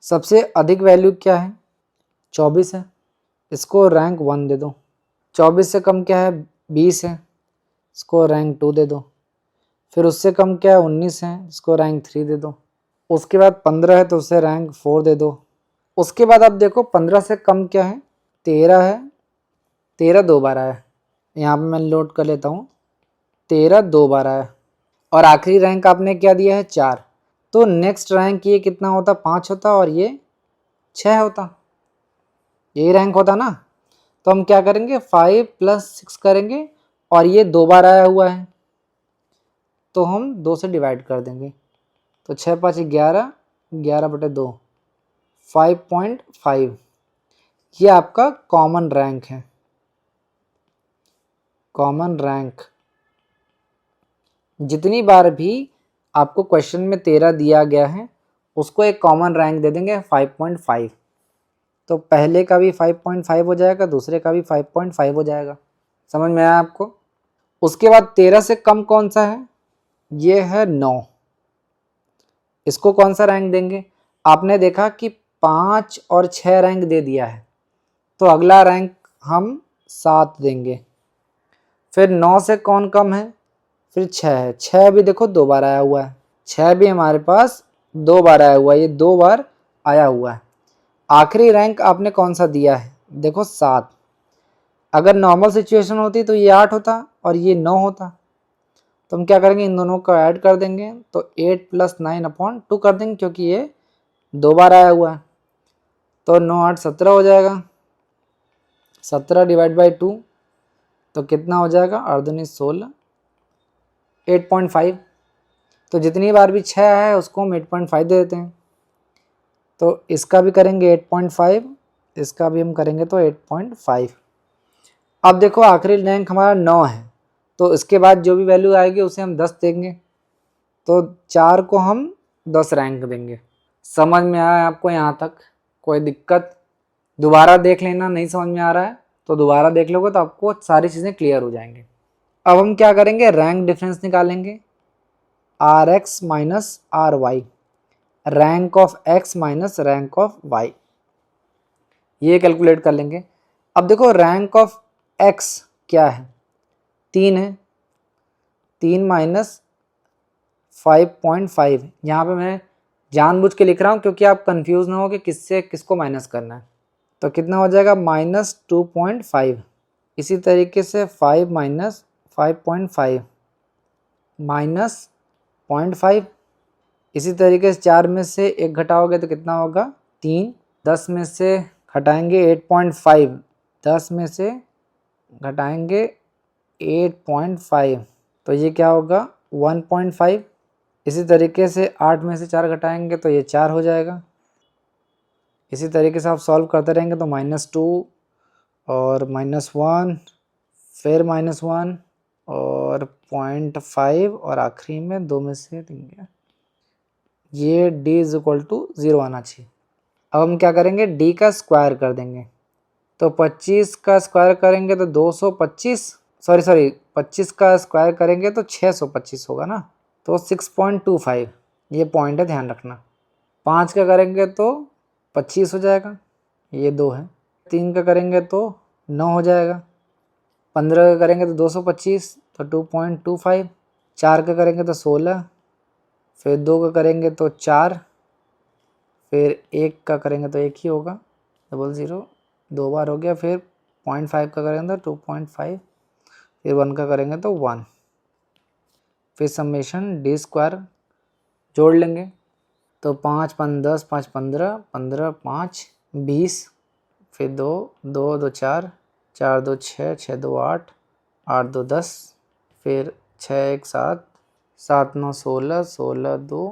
सबसे अधिक वैल्यू क्या है, 24 है, इसको रैंक 1 दे दो। 24 से कम क्या है, 20 है, इसको रैंक 2 दे दो। फिर उससे कम क्या है, 19 है, इसको रैंक 3 दे दो। उसके बाद 15 है तो उसे रैंक 4 दे दो। उसके बाद आप देखो 15 से कम क्या है, 13 है, 13 2 बार आया है, यहाँ पे मैं नोट कर लेता हूँ, 13 2 बार आया। और आखिरी रैंक आपने क्या दिया है, 4, तो नेक्स्ट रैंक ये कितना होता, 5 होता, और ये 6 होता, यही रैंक होता ना। तो हम क्या करेंगे, 5 + 6 करेंगे, और ये 2 बार आया हुआ है तो हम 2 से डिवाइड कर देंगे, तो 6 5 11, 11/2, 5.5। ये आपका कॉमन रैंक है, कॉमन रैंक। जितनी बार भी आपको क्वेश्चन में 13 दिया गया है उसको एक कॉमन रैंक दे देंगे 5.5। तो पहले का भी 5.5 हो जाएगा, दूसरे का भी 5.5 हो जाएगा। समझ में आया आपको। उसके बाद 13 से कम कौन सा है, ये है 9, इसको कौन सा रैंक देंगे। आपने देखा कि 5 और 6 रैंक दे दिया है, तो अगला रैंक हम 7 देंगे। फिर 9 से कौन कम है, फिर 6 है, 6 भी देखो 2 बार आया हुआ है, 6 भी हमारे पास 2 बार आया हुआ है, ये 2 बार आया हुआ है। आखिरी रैंक आपने कौन सा दिया है, देखो 7। अगर नॉर्मल सिचुएशन होती तो ये 8 होता और ये 9 होता, तो हम क्या करेंगे, इन दोनों को ऐड कर देंगे, तो 8 + 9/2 कर देंगे, क्योंकि ये 2 बार आया हुआ है। तो 9 8 17 हो जाएगा, 17 / 2, तो कितना हो जाएगा, 8 दूनी 16, 8.5। तो जितनी बार भी 6 है उसको हम 8.5 दे देते हैं। तो इसका भी करेंगे 8.5, इसका भी हम करेंगे तो 8.5। अब देखो आखिरी रैंक हमारा 9 है, तो इसके बाद जो भी वैल्यू आएगी उसे हम 10 देंगे, तो 4 को हम 10 रैंक देंगे। समझ में आया आपको यहाँ तक, कोई दिक्कत। दोबारा देख लेना, नहीं समझ में आ रहा है तो दोबारा देख लोगे तो आपको सारी चीज़ें क्लियर हो जाएंगी। अब हम क्या करेंगे, रैंक डिफरेंस निकालेंगे, Rx - Ry, rank of x minus rank of y, ये कैलकुलेट कर लेंगे। अब देखो रैंक ऑफ x क्या है, 3 है, 3 - 5.5। यहाँ पे मैं जानबूझ के लिख रहा हूँ क्योंकि आप कंफ्यूज ना हो कि किससे किसको माइनस करना है। तो कितना हो जाएगा, -2.5। इसी तरीके से 5 - 5.5 -0.5। इसी तरीके से 4 में से 1 घटाओगे तो कितना होगा, 3। 10 में से घटाएंगे 8.5, 10 में से घटाएंगे 8.5, तो ये क्या होगा, 1.5। इसी तरीके से 8 में से 4 घटाएंगे तो ये 4 हो जाएगा। इसी तरीके से आप सॉल्व करते रहेंगे तो -2 और -1, फिर -1 और 0.5, और आखिरी में 2 में से देंगे, ये d = 0 आना चाहिए। अब हम क्या करेंगे, d का स्क्वायर कर देंगे, तो 25 का स्क्वायर करेंगे तो 225, सॉरी 25 का स्क्वायर करेंगे तो 625 होगा ना, तो 6.25, ये पॉइंट है, ध्यान रखना। 5 का करेंगे तो 25 हो जाएगा, ये 2 है। 3 का करेंगे तो 9 हो जाएगा। 15 का करेंगे तो 225, तो 2.25। 4 का करेंगे तो 16, फिर 2 का करेंगे तो 4, फिर 1 का करेंगे तो 1 ही होगा, 00, 2 बार हो गया। फिर 0.5 का करेंगे तो 2.5, फिर 1 का करेंगे तो 1। फिर समेशन डी स्क्वायर जोड़ लेंगे, तो 5 5 10, 5 15, 15 5 20, फिर 2 2 2 4, 4 2 6, 6 2 8, 8 2 10, फिर 6 1 7, 7 9 16, 16 2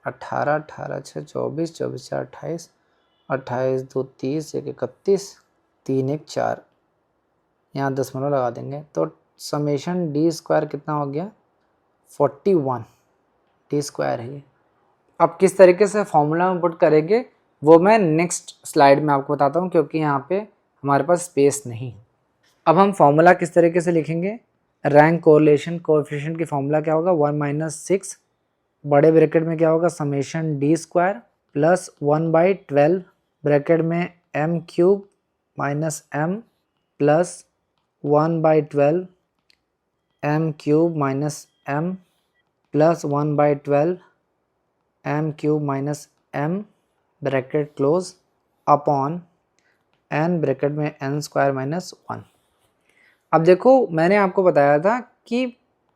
18, 18 6 24, 24 4 28, 28 2 30, 1 31, 3 1 4, यहाँ दशमलव लगा देंगे। तो समेशन डी स्क्वायर कितना हो गया? 41 डी स्क्वायर है ये। अब किस तरीके से फॉर्मूला में पुट करेंगे वो मैं नेक्स्ट स्लाइड में आपको बताता हूँ, क्योंकि यहाँ पे हमारे पास स्पेस नहीं। अब हम फॉर्मूला किस तरीके से लिखेंगे? रैंक कोरिलेशन कोएफिशिएंट की फॉर्मूला क्या होगा? 1 - 6 बड़े ब्रैकेट में क्या होगा? Summation d square plus 1/12 bracket में m cube minus m plus 1/12 m cube minus m plus 1/12 m cube minus m bracket close upon n bracket में n स्क्वायर माइनस 1। अब देखो मैंने आपको बताया था कि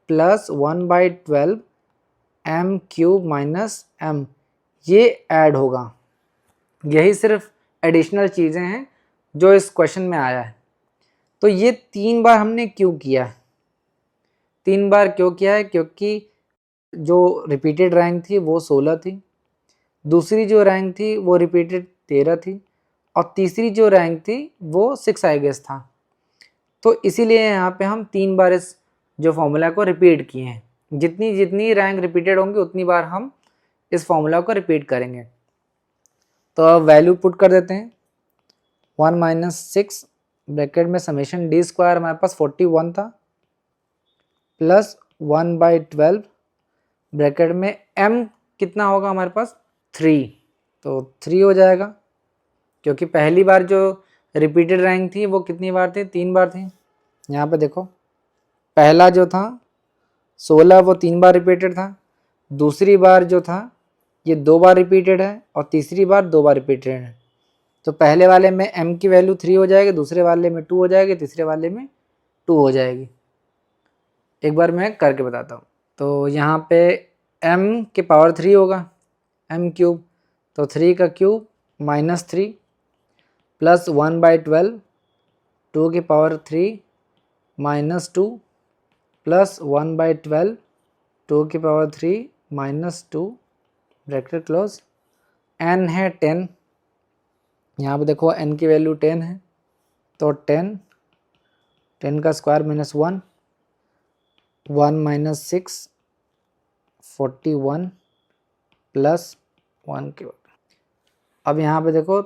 plus 1/12 m cube minus m ये ऐड होगा। यही सिर्फ एडिशनल चीज़ें हैं जो इस क्वेश्चन में आया है। तो ये 3 बार हमने क्यों किया है? 3 बार क्यों किया है? क्योंकि जो रिपीटेड रैंक थी वो 16 थी, दूसरी जो रैंक थी वो रिपीटेड 13 थी, और तीसरी जो रैंक थी वो 6 आई गेस था। तो इसीलिए यहाँ पे हम 3 बार इस जो फॉर्मूला को रिपीट किए हैं। जितनी जितनी रैंक रिपीटेड होंगी उतनी बार हम इस फॉर्मूला को रिपीट करेंगे। तो अब वैल्यू पुट कर देते हैं। 1 - 6 ब्रैकेट में समेशन डी स्क्वायर हमारे पास 41 था, प्लस 1/12 ब्रैकेट में m कितना होगा हमारे पास? 3, तो 3 हो जाएगा, क्योंकि पहली बार जो रिपीटेड रैंक थी वो कितनी बार थी? 3 बार थी। यहाँ पे देखो पहला जो था 16 वो 3 बार रिपीटेड था, दूसरी बार जो था ये 2 बार रिपीटेड है, और तीसरी बार 2 बार रिपीटेड है। तो पहले वाले में m की वैल्यू 3 हो जाएगी, दूसरे वाले में 2 हो जाएगी, तीसरे वाले में 2 हो जाएगी। एक बार मैं करके बताता हूँ। तो यहाँ पे m के पावर 3 होगा, m क्यूब, तो 3 का क्यूब माइनस 3 प्लस 1/12 2 की पावर 3 माइनस 2 प्लस 1/12 2 की power 3 minus 2 bracket close. n है 10, यहाँ पे देखो n की वैल्यू 10 है, तो 10 का स्क्वायर माइनस 1, 1 - 6 41 प्लस 1 के बाद। अब यहाँ पे देखो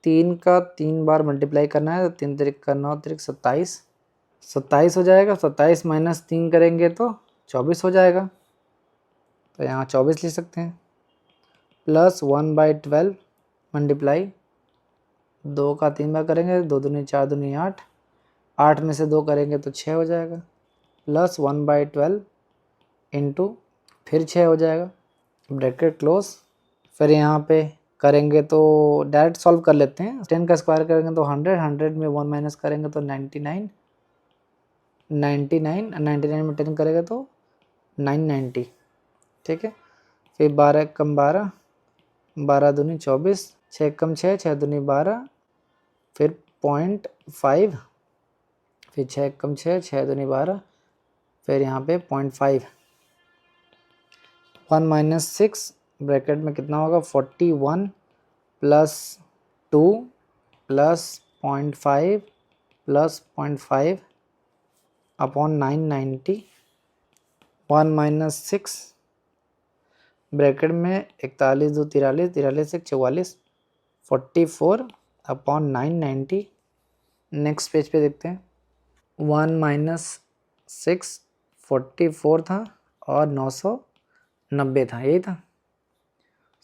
3 का 3 बार मल्टीप्लाई करना है, तो 3 3 का 9 3 27, 27 हो जाएगा। 27 माइनस 3 करेंगे तो 24 हो जाएगा, तो यहाँ 24 लिख सकते हैं। प्लस 1/12 मल्टीप्लाई 2 का 3 बार करेंगे, 2 दूनी 4 दूनी 8, 8 में से 2 करेंगे तो 6 हो जाएगा, प्लस 1/12 इंटू फिर 6 हो जाएगा, ब्रैकेट क्लोज। फिर यहाँ पे करेंगे तो डायरेक्ट सॉल्व कर लेते हैं। 10 का स्क्वायर करेंगे तो 100, 100 में 1 माइनस करेंगे तो 99, 99 में 10 करेगा तो 990, ठीक है। फिर 12 कम 12, 12 दूनी 24, 6 कम 6, 6 दूनी 12, फिर 0.5, फिर 6 कम 6, 6 दूनी 12, फिर यहाँ पे 0.5, 1 - 6 ब्रैकेट में कितना होगा? 41 plus 2 plus 0.5 plus 0.5 upon 990, 1 - 6 bracket में 41 2 43, 43 1 44, 44 अपॉन 990। नेक्स्ट पेज पे देखते हैं। 1 - 6 44 था और 990 था, यही था।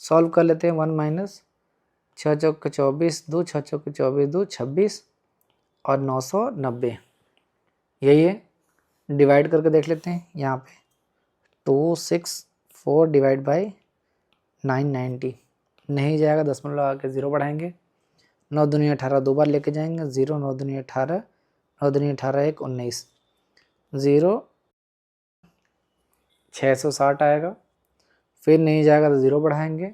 सॉल्व कर लेते हैं। 1 - 6 चौक 24 2, 6 चौक 24 2 26, और 990, यही है। डिवाइड करके देख लेते हैं यहाँ पे 264 डिवाइड बाई 990 नहीं जाएगा, दशमलव लगा के 0 बढ़ाएंगे। 9 दूनी 18 दो बार लेके जाएंगे 0, 9 दूनी 18, 9 दूनी 18 1 19, 0 660 आएगा। फिर नहीं जाएगा तो 0 बढ़ाएंगे,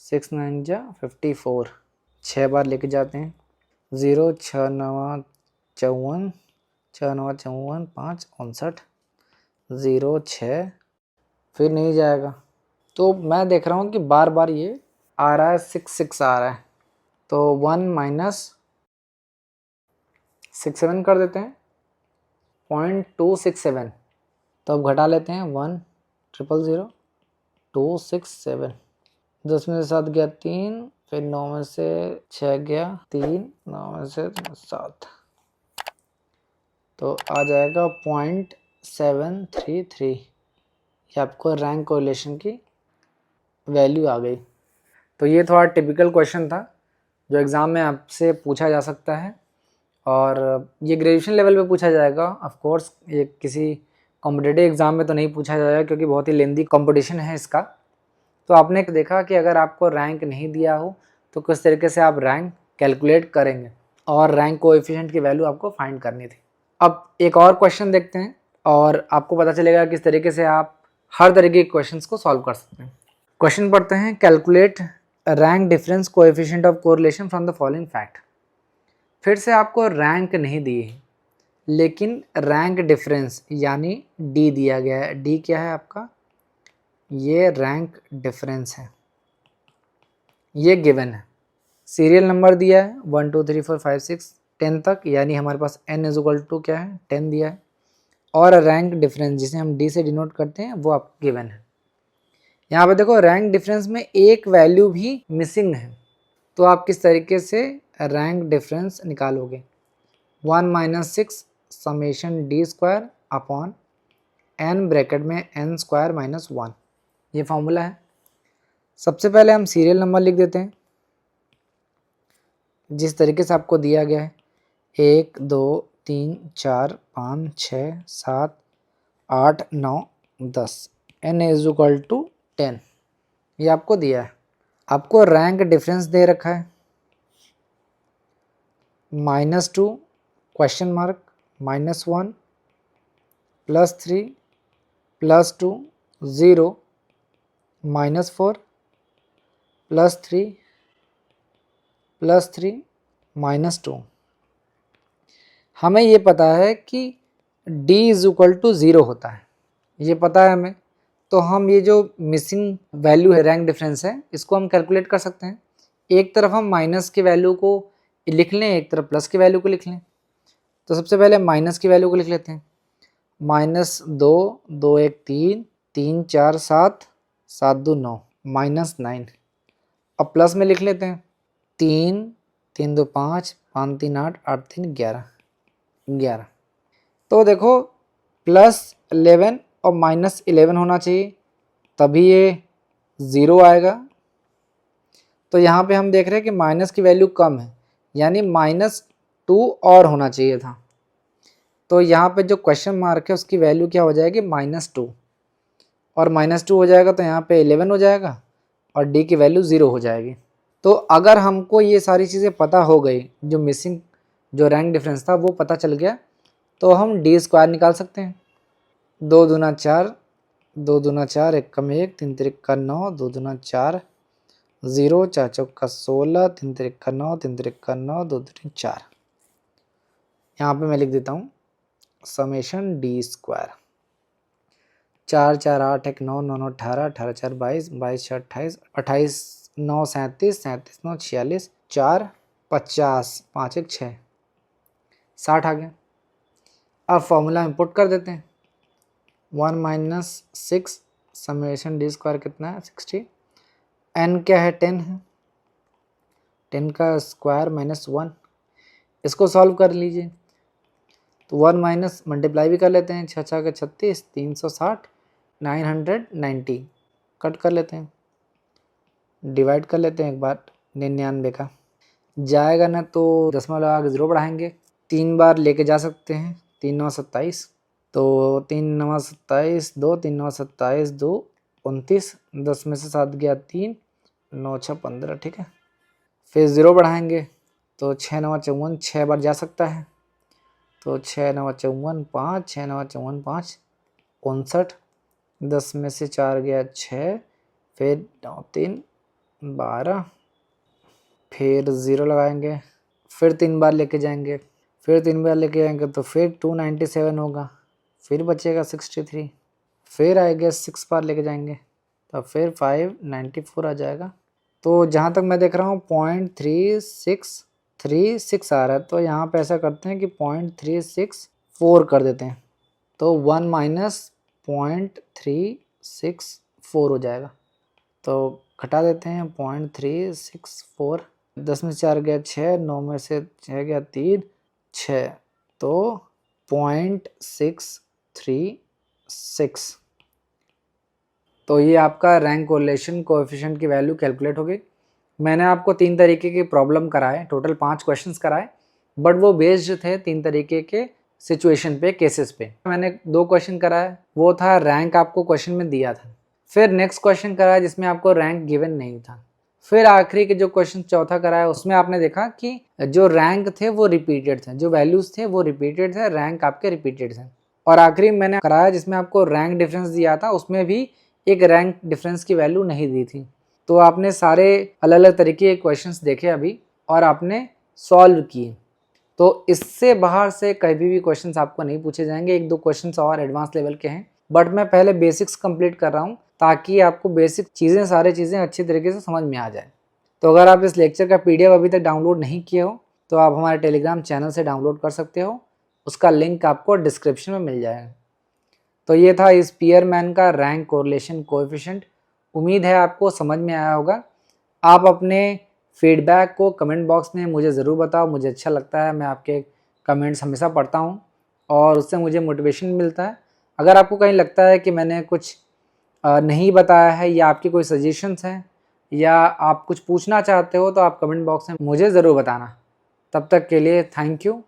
6 9 जा 54, 6 बार लेके जाते हैं 0, 6 9 54, 6 9 54 5 59, 0 6, फिर नहीं जाएगा। तो मैं देख रहा हूँ कि बार बार ये आ रहा है, 6 आ रहा है, तो 1 माइनस 67 कर देते हैं, 0.267। तो अब घटा लेते हैं 1 000 267, 10 में से 7 गया 3, फिर 9 में से 6 गया 3, 9 में से 7, तो आ जाएगा 0.733। ये आपको रैंक कोरिलेशन की वैल्यू आ गई। तो ये थोड़ा टिपिकल क्वेश्चन था जो एग्ज़ाम में आपसे पूछा जा सकता है, और ये ग्रेजुएशन लेवल पे पूछा जाएगा। ऑफ कोर्स ये किसी कॉम्पिटिटिव एग्ज़ाम में तो नहीं पूछा जाएगा क्योंकि बहुत ही लेंदी कंपटीशन है इसका। तो आपने देखा कि अगर आपको रैंक नहीं दिया हो तो किस तरीके से आप रैंक कैलकुलेट करेंगे, और रैंक कोएफिशिएंट की वैल्यू आपको फाइंड करनी थी। अब एक और क्वेश्चन देखते हैं और आपको पता चलेगा किस तरीके से आप हर तरीके के क्वेश्चंस को सॉल्व कर सकते हैं। क्वेश्चन पढ़ते हैं, calculate rank difference coefficient of correlation from the following fact. फिर से आपको रैंक नहीं दी है लेकिन रैंक डिफरेंस यानी डी दिया गया है। डी क्या है आपका, ये रैंक डिफरेंस है, ये गिवन है। सीरियल नंबर दिया है 1 2 3 4 5 6 10 तक, यानी हमारे पास n इज इक्वल टू क्या है 10 दिया है, और रैंक डिफरेंस जिसे हम d से डिनोट करते हैं वो आपको गिवन है। यहाँ पे देखो रैंक डिफरेंस में एक वैल्यू भी मिसिंग है, तो आप किस तरीके से रैंक डिफरेंस निकालोगे। 1 minus 6 summation d square upon n bracket में n स्क्वायर माइनस 1, ये फॉर्मूला है। सबसे पहले हम सीरियल नंबर लिख देते हैं जिस तरीके से आपको दिया गया है, 1 2 3 4 5 6 7 8 9 10, n इज इक्वल टू 10, ये आपको दिया है। आपको रैंक डिफरेंस दे रखा है -2 क्वेश्चन मार्क -1 +3 +2 0 -4 +3 +3 -2। हमें ये पता है कि d इज इक्वल टू 0 होता है, ये पता है हमें। तो हम ये जो मिसिंग वैल्यू है रैंक डिफरेंस है, इसको हम कैलकुलेट कर सकते हैं। एक तरफ हम माइनस की वैल्यू को लिख लें, एक तरफ प्लस की वैल्यू को लिख लें। तो सबसे पहले माइनस की वैल्यू को लिख लेते हैं, -2 2 1 3 3 4 7 7 2 9 -9। अब प्लस में लिख लेते हैं 3 3 2 5 5 3 8 8 3 11। तो देखो +11 और -11 होना चाहिए तभी ये 0 आएगा। तो यहाँ पे हम देख रहे हैं कि माइनस की वैल्यू कम है, यानी -2 और होना चाहिए था। तो यहाँ पे जो क्वेश्चन मार्क है उसकी वैल्यू क्या हो जाएगी -2, और -2 हो जाएगा तो यहाँ पे 11 हो जाएगा और डी की वैल्यू 0 हो जाएगी। तो अगर हमको ये सारी चीज़ें पता हो गई, जो मिसिंग जो रैंक डिफरेंस था वो पता चल गया, तो हम डी स्क्वायर निकाल सकते हैं। 2 दूना 4 2 दूना 4 1 कम 1 3 तिरका 9 2 दूना 4 0 4 चौका 16 3 तिरका 9 3 तिरका 9 2 दूनी 4। यहाँ पे मैं लिख देता हूँ समेशन डी स्क्वायर 4 4 8 1 9 9 9 18 18 4 22 22 6 28 28 9 37 37 9 46 4 50 5 1 6 60 आ गया। अब फॉर्मूला में पुट कर देते हैं, 1 माइनस 6 समेशन डी स्क्वायर कितना है 60, n क्या है 10 है, 10 का स्क्वायर -1, इसको सॉल्व कर लीजिए। तो 1 माइनस मल्टीप्लाई भी कर लेते हैं, 6 6 के 36 360 990, कट कर लेते हैं, डिवाइड कर लेते हैं एक बार 99 का, जाएगा ना तो दशमलव लगा के 0 बढ़ाएंगे, 3 बार लेके जा सकते हैं। 3 9 27, तो 3 9 27 2, 3 9 27 2 29, 10 में से 7 गया 3, 9 6 15, ठीक है। फिर 0 बढ़ाएंगे तो 6 9 54, 6 बार जा सकता है, तो 6 9 54 5, 6 9 54 5, 59, 10 में से 4 गया 6, फिर 9 3 12, फिर 0 लगाएंगे, फिर 3 बार लेके जाएंगे, फिर 3 बार लेके जाएंगे तो फिर 297 होगा, फिर बचेगा 63, फिर आएगा 6 बार लेके जाएंगे तो फिर 594 आ जाएगा। तो जहाँ तक मैं देख रहा हूँ 0.3636 आ रहा है, तो यहाँ पे ऐसा करते हैं कि 0.364 कर देते हैं, तो 1 माइनस 0.364 हो जाएगा। तो घटा देते हैं 0.364, 10 में से 4 गया 6, 9 में से 6 गया 3, 6, तो 0.636। तो ये आपका रैंक कोरिलेशन कोएफिशिएंट की वैल्यू कैलकुलेट हो गई। मैंने आपको 3 तरीके की प्रॉब्लम कराए, टोटल 5 क्वेश्चंस कराए, बट वो बेस्ड थे 3 तरीके के सिचुएशन पे, केसेस पे। मैंने 2 क्वेश्चन कराए, वो था रैंक आपको क्वेश्चन में दिया था, फिर नेक्स्ट क्वेश्चन कराया जिसमें आपको रैंक गिवन नहीं था, फिर आखिरी के जो क्वेश्चन चौथा कराया उसमें आपने देखा कि जो रैंक थे वो रिपीटेड थे, जो वैल्यूज थे वो रिपीटेड थे, रैंक आपके रिपीटेड थे। और आखिरी मैंने कराया जिसमें आपको रैंक डिफरेंस दिया था, उसमें भी एक रैंक डिफरेंस की वैल्यू नहीं दी थी। तो आपने सारे अलग अलग तरीके के क्वेश्चंस देखे अभी और आपने सॉल्व किए। तो इससे बाहर से कभी भी क्वेश्चंस आपको नहीं पूछे जाएंगे, 1-2 क्वेश्चंस और एडवांस लेवल के हैं, बट मैं पहले बेसिक्स कंप्लीट कर रहा हूँ ताकि आपको बेसिक चीज़ें, सारी चीज़ें अच्छी तरीके से समझ में आ जाए। तो अगर आप इस लेक्चर का PDF अभी तक डाउनलोड नहीं किए हो तो आप हमारे टेलीग्राम चैनल से डाउनलोड कर सकते हो, उसका लिंक आपको डिस्क्रिप्शन में मिल जाएगा। तो ये था स्पीयरमैन का रैंक कोरिलेशन कोएफिशिएंट। उम्मीद है आपको समझ में आया होगा। आप अपने फीडबैक को कमेंट बॉक्स में मुझे ज़रूर बताओ, मुझे अच्छा लगता है, मैं आपके कमेंट्स हमेशा पढ़ता हूँ और उससे मुझे मोटिवेशन मिलता है। अगर आपको कहीं लगता है कि मैंने कुछ नहीं बताया है या आपकी कोई सजेशंस हैं या आप कुछ पूछना चाहते हो तो आप कमेंट बॉक्स में मुझे ज़रूर बताना। तब तक के लिए थैंक यू।